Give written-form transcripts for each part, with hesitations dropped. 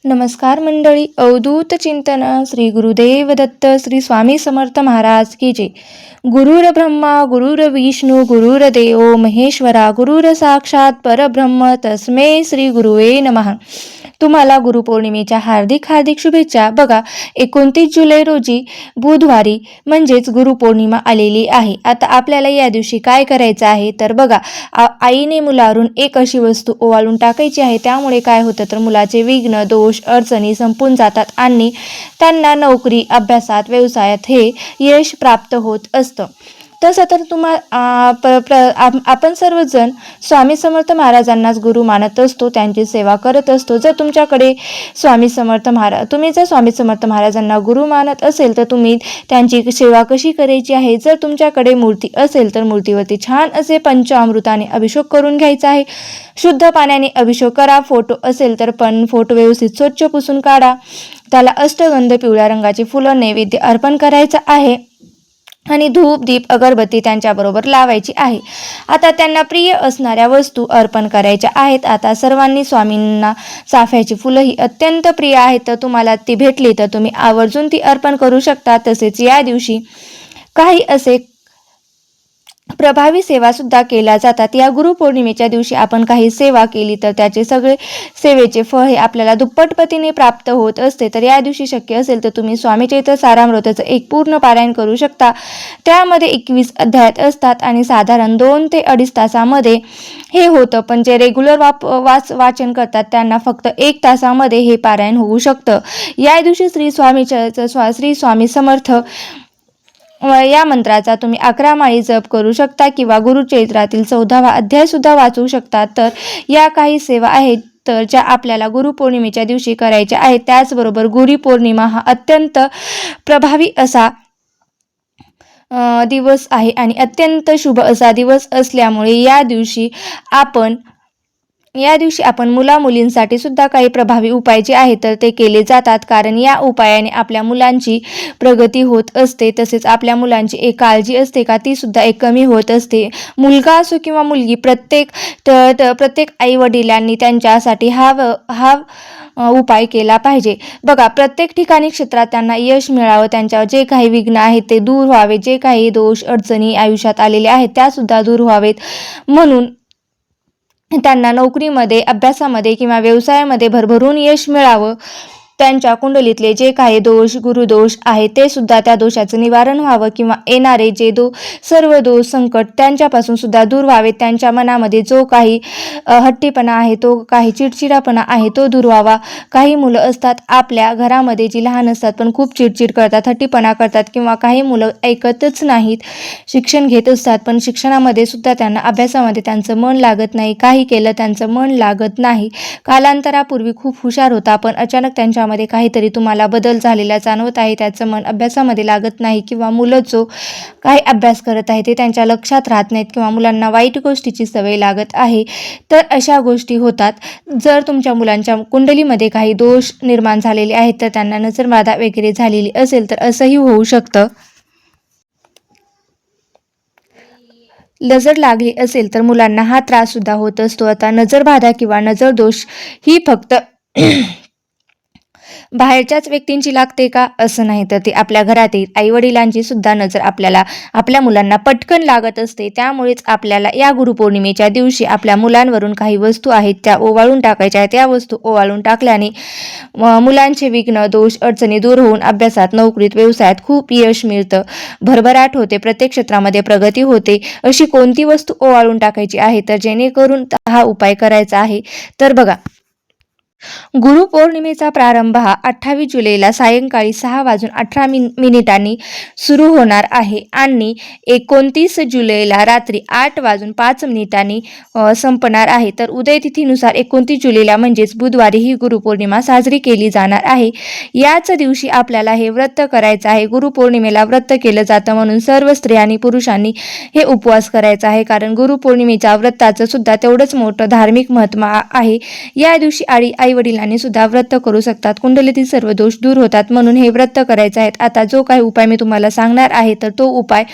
नमस्कार मंडळी. अवधूत चिंतन श्री गुरुदेव दत्त श्री स्वामी समर्थ महाराज की जय. गुरुर ब्रह्मा गुरुर विष्णू गुरुर्देव महेश्वरा गुरुर साक्षात परब्रह्म तस्मै श्री गुरुवे नमः. तुम्हाला गुरुपौर्णिमेच्या हार्दिक शुभेच्छा. बघा, 29 जुलै रोजी बुधवारी म्हणजेच गुरुपौर्णिमा आलेली आहे. आता आपल्याला या दिवशी काय करायचं आहे तर बघा, आईने मुलावरून एक अशी वस्तू ओवाळून टाकायची आहे. त्यामुळे काय होतं तर मुलाचे विघ्न दोष अडचणी संपून जातात आणि त्यांना नोकरी अभ्यासात व्यवसायात हे यश प्राप्त होत असतं. तसं तर आपण सर्वजण स्वामी समर्थ महाराजांनाच गुरु मानत असतो, त्यांची सेवा करत असतो. जर तुमच्याकडे तुम्ही जर स्वामी समर्थ महाराजांना गुरु मानत असेल तर तुम्ही त्यांची सेवा कशी करायची आहे. जर तुमच्याकडे मूर्ती असेल तर मूर्तीवरती छान असे पंचामृताने अभिषेक करून घ्यायचा आहे. शुद्ध पाण्याने अभिषेक करा. फोटो असेल तर पण फोटो व्यवस्थित स्वच्छ पुसून काढा. त्याला अष्टगंध पिवळ्या रंगाची फुलं नैवेद्य अर्पण करायचं आहे आणि धूप दीप अगरबत्ती त्यांच्याबरोबर लावायची आहे. आता त्यांना प्रिय असणाऱ्या वस्तू अर्पण करायच्या आहेत. आता सर्वांनी स्वामींना चाफ्याची फुलं ही अत्यंत प्रिय आहेत, तर तुम्हाला ती भेटली तर तुम्ही आवर्जून ती अर्पण करू शकता. तसेच या दिवशी काही असे प्रभावी सेवा सुद्धा केल्या जातात. या गुरुपौर्णिमेच्या दिवशी आपण काही सेवा केली तर त्याचे सगळे सेवेचे फळ हे आपल्याला दुप्पट पटीने प्राप्त होत असते. तर या दिवशी शक्य असेल तर तुम्ही स्वामी चरित्र सारामृताचं एक पूर्ण पारायण करू शकता. त्यामध्ये 21 अध्याय असतात आणि साधारण 2 ते 2.5 तासामध्ये हे होतं. पण जे रेग्युलर वाचन करतात त्यांना फक्त 1 तासामध्ये हे पारायण होऊ शकतं. या दिवशी श्री स्वामी समर्थ या मंत्राचा तुम्ही 11 माळी जप करू शकता किंवा गुरुचरित्रातील 14वा अध्याय सुद्धा वाचू शकता. तर या काही सेवा आहेत तर ज्या आपल्याला गुरुपौर्णिमेच्या दिवशी करायच्या आहेत. त्याचबरोबर गुरुपौर्णिमा हा अत्यंत प्रभावी असा दिवस आहे आणि अत्यंत शुभ असा दिवस असल्यामुळे या दिवशी आपण मुलींसाठी सुद्धा काही प्रभावी उपाय जे आहेत तर ते केले जातात. कारण या उपायाने आपल्या मुलांची प्रगती होत असते. तसेच आपल्या मुलांची एक काळजी असते का ती सुद्धा एक कमी होत असते. मुलगा असो किंवा मुलगी, प्रत्येक आई वडिलांनी त्यांच्यासाठी हा उपाय केला पाहिजे. बघा, प्रत्येक ठिकाणी क्षेत्रात त्यांना यश मिळावं, त्यांच्यावर जे काही विघ्न आहेत ते दूर व्हावे, जे काही दोष अडचणी आयुष्यात आलेले आहेत त्या सुद्धा दूर व्हावेत, म्हणून त्यांना नोकरीमध्ये अभ्यासामध्ये किंवा व्यवसायामध्ये भरभरून यश मिळावं. त्यांच्या कुंडलीतले जे काही दोष गुरुदोष आहे ते सुद्धा त्या दोषाचं निवारण व्हावं किंवा येणारे जे सर्व दोष संकट त्यांच्यापासून सुद्धा दूर व्हावे. त्यांच्या मनामध्ये जो काही हट्टीपणा आहे, तो काही चिडचिडापणा आहे तो दूर व्हावा. काही मुलं असतात आपल्या घरामध्ये जी लहान असतात पण खूप चिडचिड करतात, हट्टीपणा करतात किंवा काही मुलं ऐकतच नाहीत, शिक्षण घेत असतात पण शिक्षणामध्ये सुद्धा त्यांना अभ्यासामध्ये त्यांचं मन लागत नाही, काही केलं त्यांचं मन लागत नाही. कालांतरापूर्वी खूप हुशार होता पण अचानक त्यांच्यामध्ये काहीतरी तुम्हाला बदल झालेला जाणवत आहे. त्याचं मन अभ्यासामध्ये लागत नाही किंवा मुलं जो काही अभ्यास करत आहे ते त्यांच्या लक्षात राहत नाहीत किंवा मुलांना वाईट गोष्टीची सवय लागत आहे. तर अशा गोष्टी होतात. जर तुमच्या मुलांच्या कुंडलीमध्ये काही दोष निर्माण झालेले आहेत तर त्यांना नजरबाधा वगैरे झालेली असेल तर असंही होऊ शकतं. नजर लागली असेल तर मुलांना हा त्रास सुद्धा होत असतो. आता नजरबाधा किंवा नजर दोष ही फक्त बाहेरच्याच व्यक्तींची लागते का असं नाही, तर ती आपल्या घरातील आई वडिलांची सुद्धा नजर आपल्या मुलांना पटकन लागत असते. त्यामुळेच आपल्याला या गुरुपौर्णिमेच्या दिवशी आपल्या मुलांवरून काही वस्तू आहेत त्या ओवाळून टाकायच्या. त्या वस्तू ओवाळून टाकल्याने मुलांचे विघ्न दोष अडचणी दूर होऊन अभ्यासात नोकरीत व्यवसायात खूप यश मिळतं, भरभराट होते, प्रत्येक क्षेत्रामध्ये प्रगती होते. अशी कोणती वस्तू ओवाळून टाकायची आहे तर जेणेकरून हा उपाय करायचा आहे. तर बघा, गुरुपौर्णिमेचा प्रारंभ हा 28 जुलैला सायंकाळी 6:18 सुरू होणार आहे आणि 29 जुलैला रात्री 8:05 संपणार आहे. तर उदय तिथीनुसार 29 जुलैला म्हणजेच बुधवारी ही गुरुपौर्णिमा साजरी केली जाणार आहे. याच दिवशी आपल्याला हे व्रत करायचं आहे. गुरुपौर्णिमेला व्रत केलं जातं म्हणून सर्व स्त्रियांनी पुरुषांनी हे उपवास करायचा आहे. कारण गुरुपौर्णिमेच्या व्रताचं सुद्धा तेवढंच मोठं धार्मिक महत्त्व आहे. या दिवशी आई वडिलांनी सुद्धा व्रत करू शकतात. कुंडलीतील सर्व दोष दूर होतात, म्हणून हे व्रत करायचे आहेत. आता जो काही उपाय मी तुम्हाला सांगणार आहे तर तो उपाय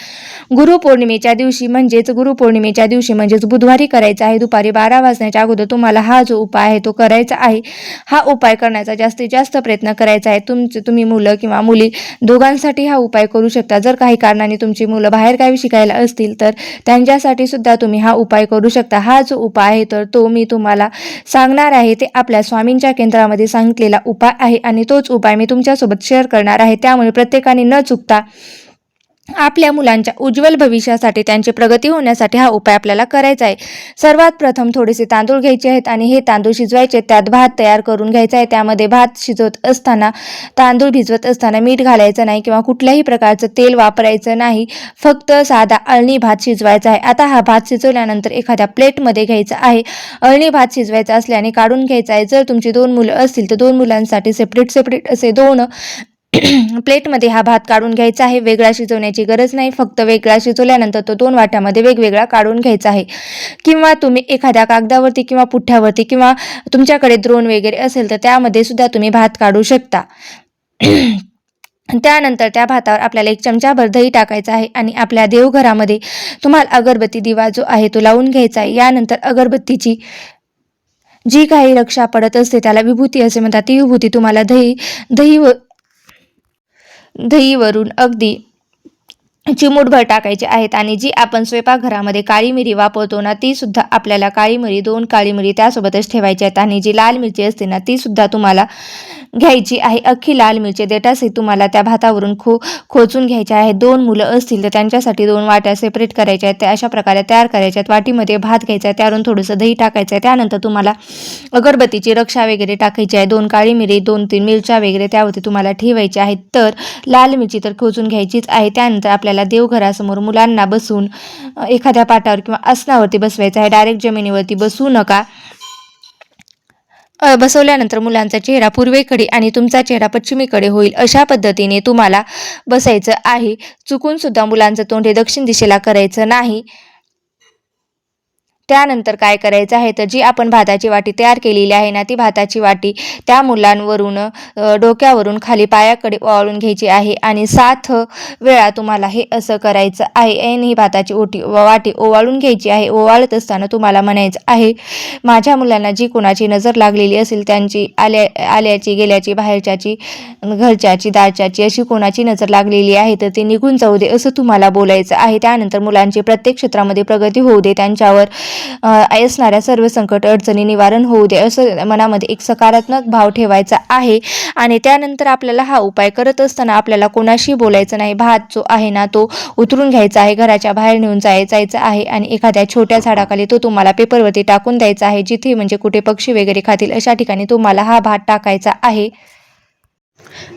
गुरुपौर्णिमेच्या दिवशी म्हणजेच बुधवारी करायचा आहे. दुपारी 12 वाजण्याच्या अगोदर तुम्हाला हा जो उपाय आहे तो करायचा आहे. हा उपाय करण्याचा जास्तीत जास्त प्रयत्न करायचा आहे. तुम्ही मुलं किंवा मुली दोघांसाठी हा उपाय करू शकता. जर काही कारणाने तुमची मुलं बाहेरगावी शिकायला असतील तर त्यांच्यासाठी सुद्धा तुम्ही हा उपाय करू शकता. हा जो उपाय आहे तर तो मी तुम्हाला सांगणार आहे ते आपल्या स्वामींच्या केंद्रामध्ये सांगितलेला उपाय आहे आणि तोच उपाय मी तुमच्यासोबत शेअर करणार आहे. त्यामुळे प्रत्येकाने न चुकता आपल्या मुलांच्या उज्ज्वल भविष्यासाठी, त्यांची प्रगती होण्यासाठी हा उपाय आपल्याला करायचा आहे. सर्वात प्रथम थोडेसे तांदूळ घ्यायचे आहेत आणि हे तांदूळ शिजवायचे. त्यात भात तयार करून घ्यायचा आहे. त्यामध्ये भात शिजवत असताना, तांदूळ भिजवत असताना मीठ घालायचं नाही किंवा कुठल्याही प्रकारचं तेल वापरायचं नाही. फक्त साधा अळणी भात शिजवायचा आहे. आता हा भात शिजवल्यानंतर एखाद्या प्लेटमध्ये घ्यायचा आहे. अळणी भात शिजवायचा असल्याने काढून घ्यायचा आहे. जर तुमची 2 मुलं असतील तर 2 मुलांसाठी सेपरेट असे 2 प्लेटमध्ये हा भात काढून घ्यायचा आहे. वेगळा शिजवण्याची गरज नाही. फक्त वेगळा शिजवल्यानंतर तो 2 वाट्यामध्ये वेगवेगळा काढून घ्यायचा आहे. किंवा तुम्ही एखाद्या कागदावरती किंवा पुठ्ठ्यावरती किंवा तुमच्याकडे द्रोण वगैरे असेल तर त्यामध्ये सुद्धा तुम्ही भात काढू शकता. त्यानंतर त्या भातावर आपल्याला 1 चमचाभर दही टाकायचं आहे आणि आपल्या देवघरामध्ये तुम्हाला अगरबत्ती दिवा जो आहे तो लावून घ्यायचा आहे. यानंतर अगरबत्तीची जी काही रक्षा पडत असते त्याला विभूती असे म्हणतात. ती विभूती तुम्हाला दहीवरून अगदी चिमूटभर टाकायचे आहेत आणि जी आपण स्वयंपाकघरामध्ये काळी मिरी वापरतो ना, ती सुद्धा आपल्याला काळी मिरी 2 काळी मिरी त्यासोबतच ठेवायची आहेत आणि जी लाल मिरची असते ना ती सुद्धा तुम्हाला घ्यायची आहे. अख्खी लाल मिरची देठासहित तुम्हाला त्या भातावरून खोचून घ्यायच्या आहेत. 2 मुलं असतील तर त्यांच्यासाठी 2 वाट्या सेपरेट करायच्या आहेत. त्या अशा प्रकारे तयार करायच्या आहेत. वाटीमध्ये भात घ्यायचा आहे, त्यावरून थोडंसं दही टाकायचं आहे. त्यानंतर तुम्हाला अगरबत्तीची रक्षा वगैरे टाकायची आहे. 2 काळी मिरी, 2-3 मिरच्या वगैरे त्यावरती तुम्हाला ठेवायच्या आहेत. तर लाल मिरची तर खोचून घ्यायचीच आहे. त्यानंतर आपल्याला देवघरासमोर मुलांना बसून एखाद्या पाटावर किंवा आसनावरती बसवायचं आहे. डायरेक्ट जमिनीवरती बसू नका. बसवल्यानंतर मुलांचा चेहरा पूर्वेकडे आणि तुमचा चेहरा पश्चिमेकडे होईल अशा पद्धतीने तुम्हाला बसायचं आहे. चुकून सुद्धा मुलांचं तोंड हे दक्षिण दिशेला करायचं नाही. त्यानंतर काय करायचं आहे तर जी आपण भाताची वाटी तयार केलेली आहे ना, ती भाताची वाटी त्या मुलांवरून डोक्यावरून खाली पायाकडे ओवाळून घ्यायची आहे आणि 7 वेळा तुम्हाला हे असं करायचं आहे. ही भाताची वाटी ओवाळून घ्यायची आहे. ओवाळत असताना तुम्हाला म्हणायचं आहे, माझ्या मुलांना जी कोणाची नजर लागलेली असेल त्यांची आल्याची, गेल्याची, बाहेरच्याची, घरच्याची, दारच्याची अशी कोणाची नजर लागलेली आहे तर ती निघून जाऊ दे असं तुम्हाला बोलायचं आहे. त्यानंतर मुलांची प्रत्येक क्षेत्रामध्ये प्रगती होऊ दे, त्यांच्यावर असणाऱ्या सर्व संकट अडचणी निवारण होऊ दे असं मनामध्ये एक सकारात्मक भाव ठेवायचा आहे. आणि त्यानंतर आपल्याला हा उपाय करत असताना आपल्याला कोणाशी बोलायचं नाही. भात जो आहे ना तो उतरून घ्यायचा आहे, घराच्या बाहेर नेऊन जायचं आहे आणि एखाद्या छोट्या झाडाखाली तो तुम्हाला पेपरवरती टाकून द्यायचा आहे. जिथे म्हणजे कुठे पक्षी वगैरे खातील अशा ठिकाणी तुम्हाला हा भात टाकायचा आहे,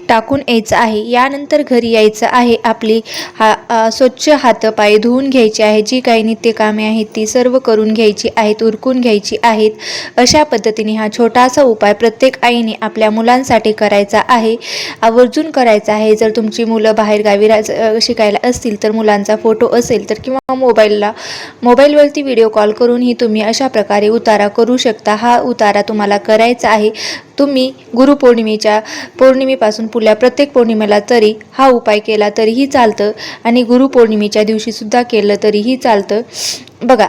टाकून यायचं आहे. यानंतर घरी यायचं आहे. आपली स्वच्छ हातपाय धुवून घ्यायची आहे. जी काही नित्यकामे आहेत ती सर्व करून घ्यायची आहेत, उरकून घ्यायची आहेत. अशा पद्धतीने हा छोटासा उपाय प्रत्येक आईने आपल्या मुलांसाठी करायचा आहे, आवर्जून करायचा आहे. जर तुमची मुलं बाहेरगावी शिकायला असतील तर मुलांचा फोटो असेल तर किंवा मोबाईलवरती व्हिडिओ कॉल करूनही तुम्ही अशा प्रकारे उतारा करू शकता. हा उतारा तुम्हाला करायचा आहे. तुम्ही पौर्णिमेपासून पुढल्या प्रत्येक पौर्णिमेला तरी हा उपाय केला तरीही चालतं आणि गुरुपौर्णिमेच्या दिवशी सुद्धा केलं तरीही चालतं. बघा,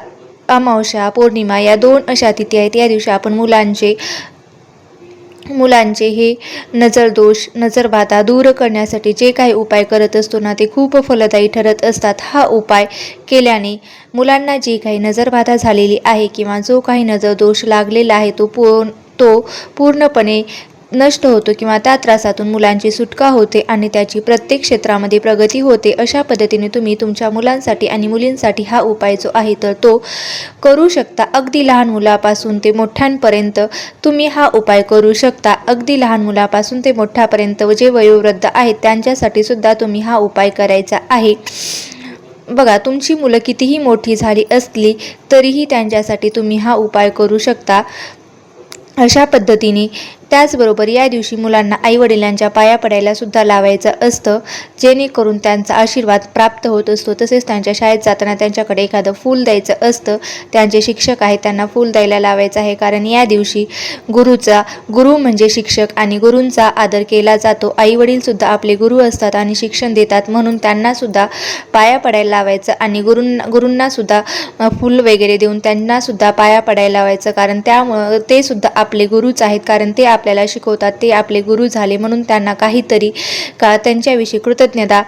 अमावस्या, पौर्णिमा या 2 अशा तिथी आहेत. या दिवशी आपण मुलांचे हे नजरदोष, नजरबाधा दूर करण्यासाठी जे काही उपाय करत असतो ना ते खूप फलदायी ठरत असतात. हा उपाय केल्याने मुलांना जी काही नजरबाधा झालेली आहे किंवा जो काही नजरदोष लागलेला आहे तो पूर्णपणे नष्ट होतो किंवा त्या त्रासातून मुलांची सुटका होते आणि त्याची प्रत्येक क्षेत्रामध्ये प्रगती होते. अशा पद्धतीने तुम्ही तुमच्या मुलांसाठी आणि मुलींसाठी हा उपाय जो आहे तर तो करू शकता. अगदी लहान मुलापासून ते मोठ्यांपर्यंत तुम्ही हा उपाय करू शकता. अगदी लहान मुलापासून ते मोठ्यापर्यंत जे वयोवृद्ध आहेत त्यांच्यासाठी सुद्धा तुम्ही हा उपाय करायचा आहे. बघा, तुमची मुलं कितीही मोठी झाली असली तरीही त्यांच्यासाठी तुम्ही हा उपाय करू शकता. अशा पद्धतीने त्याचबरोबर या दिवशी मुलांना आईवडिलांच्या पाया पडायला सुद्धा लावायचं असतं, जेणेकरून त्यांचा आशीर्वाद प्राप्त होत असतो. तसेच त्यांच्या शाळेत जाताना त्यांच्याकडे एखादं फूल द्यायचं असतं. त्यांचे शिक्षक आहेत त्यांना फूल द्यायला लावायचं आहे, कारण या दिवशी गुरु म्हणजे शिक्षक आणि गुरूंचा आदर केला जातो. आईवडील सुद्धा आपले गुरु असतात आणि शिक्षण देतात, म्हणून त्यांना सुद्धा पाया पडायला लावायचं आणि गुरूंना सुद्धा फूल वगैरे देऊन त्यांना सुद्धा पाया पडायला लावायचं, कारण त्यामुळं ते सुद्धा आपले गुरुच आहेत, कारण ते आपल्याला शिकवतात, ते आपले गुरु झाले, म्हणून त्यांना काहीतरी त्यांच्याविषयी कृतज्ञता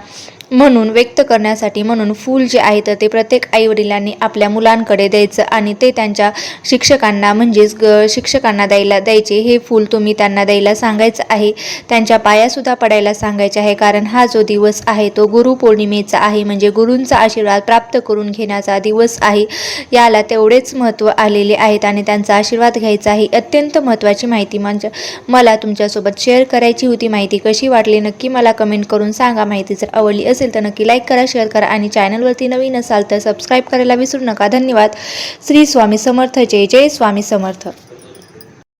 म्हणून व्यक्त करण्यासाठी म्हणून फूल जे आहे तर ते प्रत्येक आईवडिलांनी आपल्या मुलांकडे द्यायचं आणि ते त्यांच्या शिक्षकांना म्हणजेच शिक्षकांना द्यायचे. हे फूल तुम्ही त्यांना द्यायला सांगायचं आहे. त्यांच्या पायासुद्धा पडायला सांगायचे आहे, कारण हा जो दिवस आहे तो गुरुपौर्णिमेचा आहे, म्हणजे गुरूंचा आशीर्वाद प्राप्त करून घेण्याचा दिवस आहे. याला तेवढेच महत्त्व आलेले आहेत आणि त्यांचा आशीर्वाद घ्यायचा आहे. अत्यंत महत्त्वाची माहिती म्हणजे मला तुमच्यासोबत शेअर करायची होती. माहिती कशी वाटली नक्की मला कमेंट करून सांगा. माहिती जर आवडली असेल तर नक्की लाईक करा, शेअर करा आणि चॅनलवरती नवीन असाल तर सबस्क्राईब करायला विसरू नका. धन्यवाद. श्री स्वामी समर्थ. जय जय स्वामी समर्थ.